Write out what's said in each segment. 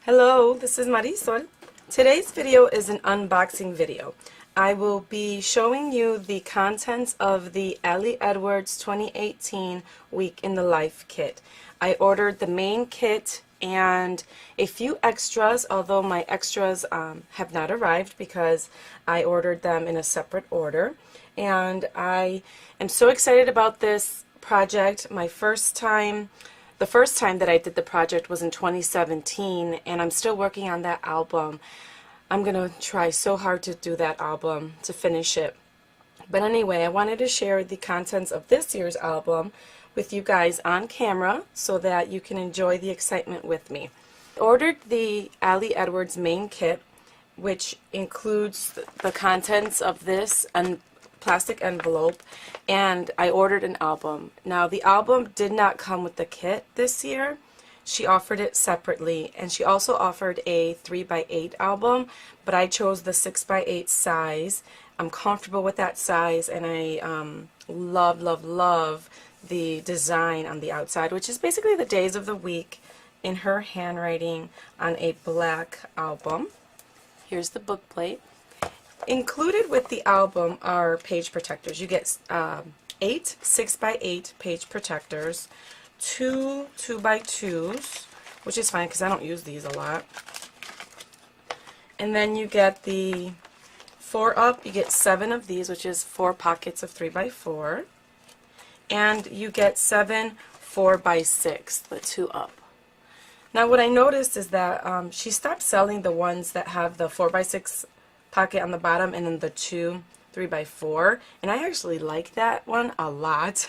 Hello, this is Marisol. Today's video is an unboxing video. I will be showing you the contents of the Ali Edwards 2018 Week in the Life kit. I ordered the main kit and a few extras, although my extras have not arrived because I ordered them in a separate order. And I am so excited about this project. The first time that I did the project was in 2017, and I'm still working on that album. I'm going to try so hard to do that album, to finish it. But anyway, I wanted to share the contents of this year's album with you guys on camera so that you can enjoy the excitement with me. I ordered the Ali Edwards main kit, which includes the contents of this and plastic envelope, and I ordered an album. Now the album did not come with the kit this year. She offered it separately, and she also offered a 3x8 album, but I chose the 6x8 size. I'm comfortable with that size, and I love the design on the outside, which is basically the days of the week in her handwriting on a black album. Here's the book plate. Included with the album are page protectors. You get 8 6x8 page protectors, 2 2x2s, which is fine because I don't use these a lot. And then you get the 4 up, you get 7 of these, which is 4 pockets of 3x4. And you get 7 4x6, the 2 up. Now what I noticed is that she stopped selling the ones that have the 4x6 pocket on the bottom and then the 2 3x4, and I actually like that one a lot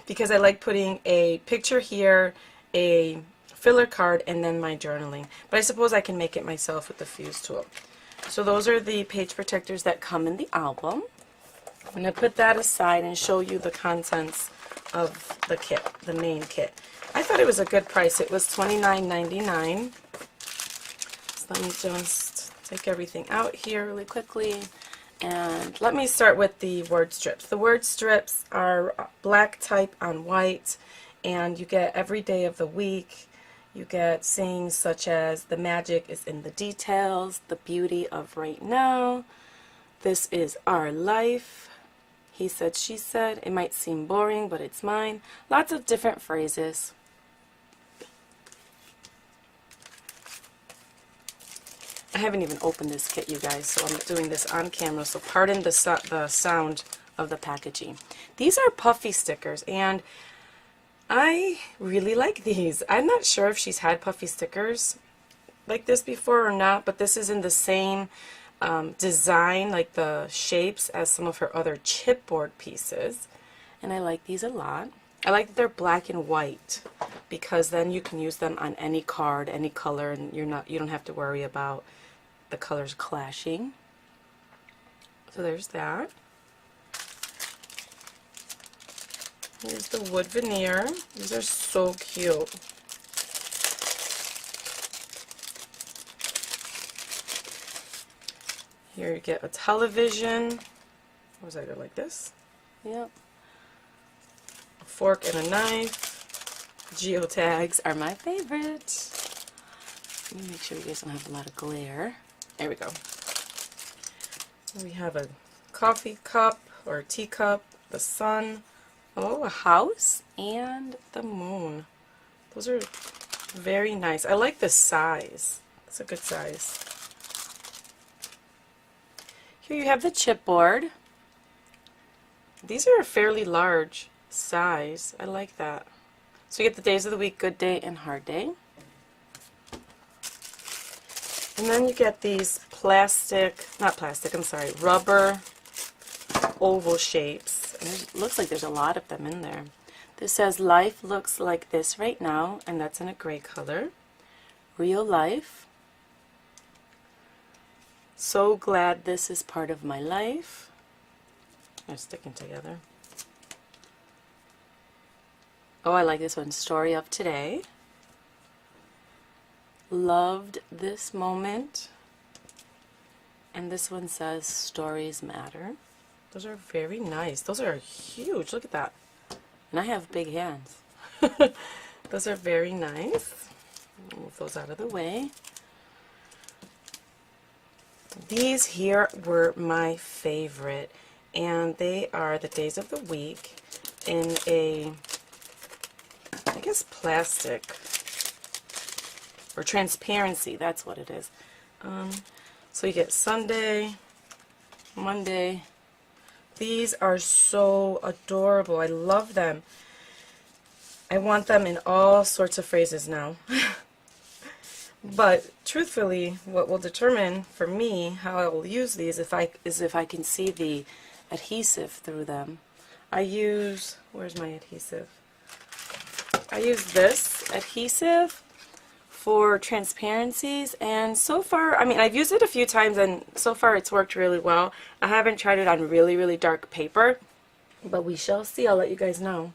because I like putting a picture here, a filler card, and then my journaling. But I suppose I can make it myself with the fuse tool. So those are the page protectors that come in the album. I'm going to put that aside and show you the contents of the kit, the main kit. I thought it was a good price. It was $29.99. So let me just take everything out here really quickly, and let me start with the word strips. The word strips are black type on white, and you get every day of the week. You get sayings such as "the magic is in the details," "the beauty of right now," "this is our life," "he said, she said," "it might seem boring but it's mine." Lots of different phrases. I haven't even opened this kit, you guys, so I'm doing this on camera, so pardon the sound of the packaging. These are puffy stickers, and I really like these. I'm not sure if she's had puffy stickers like this before or not, but this is in the same design, like the shapes, as some of her other chipboard pieces, and I like these a lot. I like that they're black and white because then you can use them on any card, any color, and you don't have to worry about the colors clashing. So there's that. Here's the wood veneer. These are so cute. Here you get a television. What was that, go like this? Yep. A fork and a knife. Geotags are my favorite. Let me make sure you guys don't have a lot of glare. There we go. We have a coffee cup or a teacup, the sun, oh, a house, and the moon. Those are very nice. I like the size. It's a good size. Here you have the chipboard. These are a fairly large size. I like that. So you get the days of the week, good day and hard day. And then you get these rubber oval shapes. And it looks like there's a lot of them in there. This says, "Life looks like this right now," and that's in a gray color. "Real life." "So glad this is part of my life." They're sticking together. Oh, I like this one. "Story of today." "Loved this moment." And this one says, "Stories matter." Those are very nice. Those are huge. Look at that. And I have big hands. Those are very nice. Move those out of the way. These here were my favorite, and they are the days of the week in a, I guess, plastic or transparency. That's what it is. So you get Sunday, Monday. These are so adorable. I love them. I want them in all sorts of phrases now. But truthfully, what will determine for me how I will use these is if I can see the adhesive through them. I use, where's my adhesive? I use this adhesive for transparencies, and so far, I mean, I've used it a few times and so far it's worked really well. I haven't tried it on really, really dark paper, but we shall see. I'll let you guys know.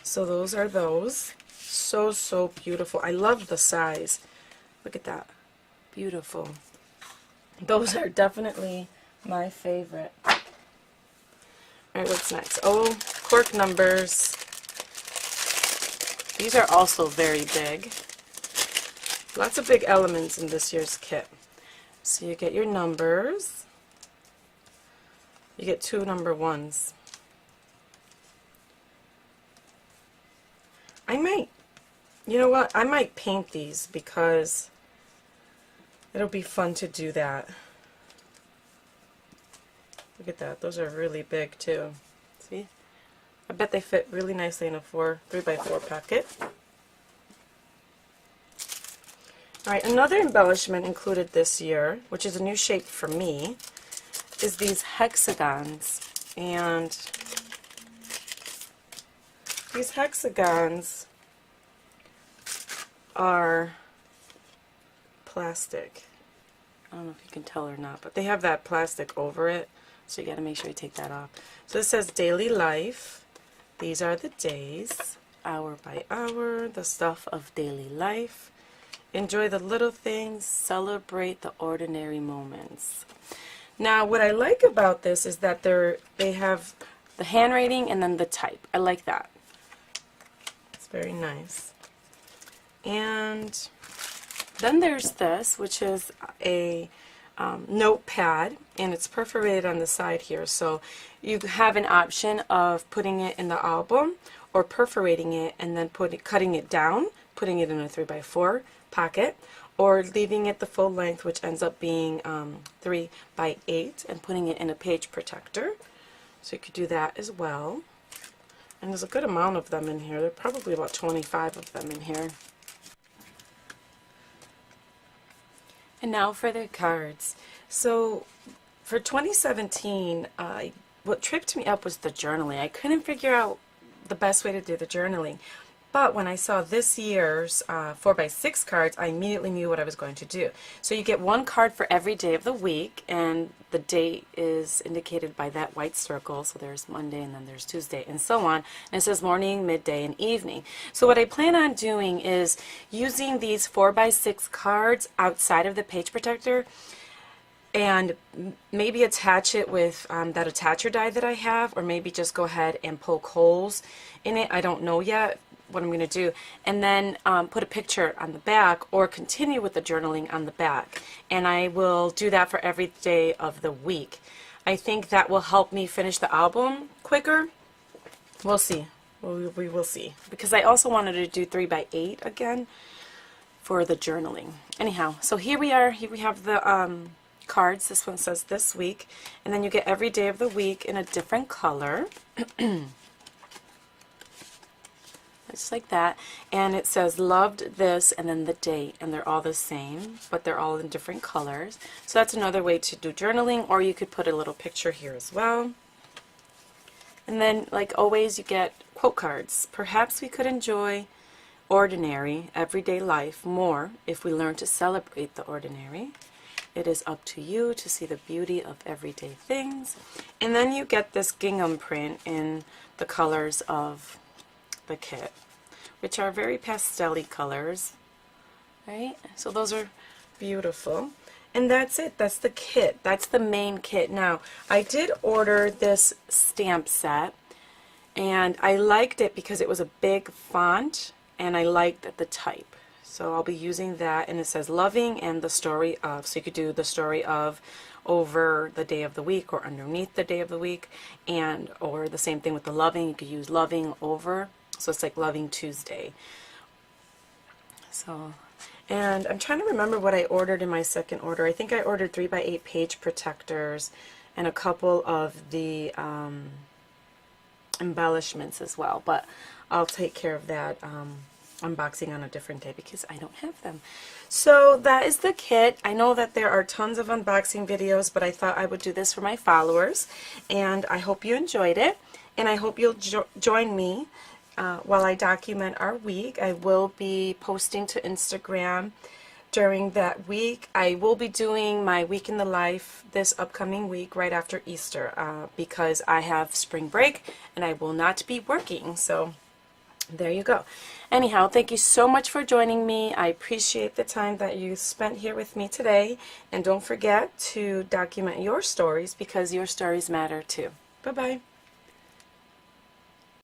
So those are those. So, so beautiful. I love the size. Look at that. Beautiful. Those are definitely my favorite. Alright, what's next? Oh, cork numbers. These are also very big. Lots of big elements in this year's kit. So you get your numbers. You get 2 number 1s. I might, you know what? I might paint these because it'll be fun to do that. Look at that. Those are really big too. See? I bet they fit really nicely in a 3x4 packet. Alright, another embellishment included this year, which is a new shape for me, is these hexagons. And these hexagons are plastic. I don't know if you can tell or not, but they have that plastic over it, so you got to make sure you take that off. So this says daily life. These are the days, hour by hour, the stuff of daily life. Enjoy the little things, celebrate the ordinary moments. Now, what I like about this is that they have the handwriting and then the type. I like that. It's very nice. And then there's this, which is a notepad, and it's perforated on the side here. So you have an option of putting it in the album or perforating it and then cutting it down, putting it in a 3x4 pocket, or leaving it the full length, which ends up being 3x8, and putting it in a page protector. So you could do that as well. And there's a good amount of them in here. There are probably about 25 of them in here. And now for the cards. So for 2017, what tripped me up was the journaling. I couldn't figure out the best way to do the journaling. But when I saw this year's 4x6 cards, I immediately knew what I was going to do. So you get 1 card for every day of the week, and the date is indicated by that white circle. So there's Monday, and then there's Tuesday, and so on. And it says morning, midday, and evening. So what I plan on doing is using these 4x6 cards outside of the page protector, and maybe attach it with that attacher die that I have, or maybe just go ahead and poke holes in it. I don't know yet what I'm going to do, and then put a picture on the back, or continue with the journaling on the back. And I will do that for every day of the week. I think that will help me finish the album quicker. We'll see. We will see. Because I also wanted to do 3x8 again for the journaling. Anyhow, so here we are. Here we have the cards. This one says this week, and then you get every day of the week in a different color. Just like that, and it says loved this and then the date, and they're all the same, but they're all in different colors. So that's another way to do journaling, or you could put a little picture here as well. And then, like always, you get quote cards. Perhaps we could enjoy ordinary, everyday life more if we learn to celebrate the ordinary. It is up to you to see the beauty of everyday things. And then you get this gingham print in the colors of the kit, which are very pastel-y colors, right? So those are beautiful. And that's it. That's the kit. That's the main kit. Now, I did order this stamp set, and I liked it because it was a big font, and I liked the type. So I'll be using that, and it says loving and the story of. So you could do the story of over the day of the week or underneath the day of the week, and or the same thing with the loving. You could use loving over. So it's like Loving Tuesday. So, and I'm trying to remember what I ordered in my second order. I think I ordered 3x8 page protectors and a couple of the embellishments as well, but I'll take care of that unboxing on a different day because I don't have them. So that is the kit. I know that there are tons of unboxing videos, but I thought I would do this for my followers, and I hope you enjoyed it, and I hope you'll join me while I document our week. I will be posting to Instagram during that week. I will be doing my week in the life this upcoming week right after Easter because I have spring break and I will not be working. So there you go. Anyhow, thank you so much for joining me. I appreciate the time that you spent here with me today. And don't forget to document your stories because your stories matter too. Bye-bye.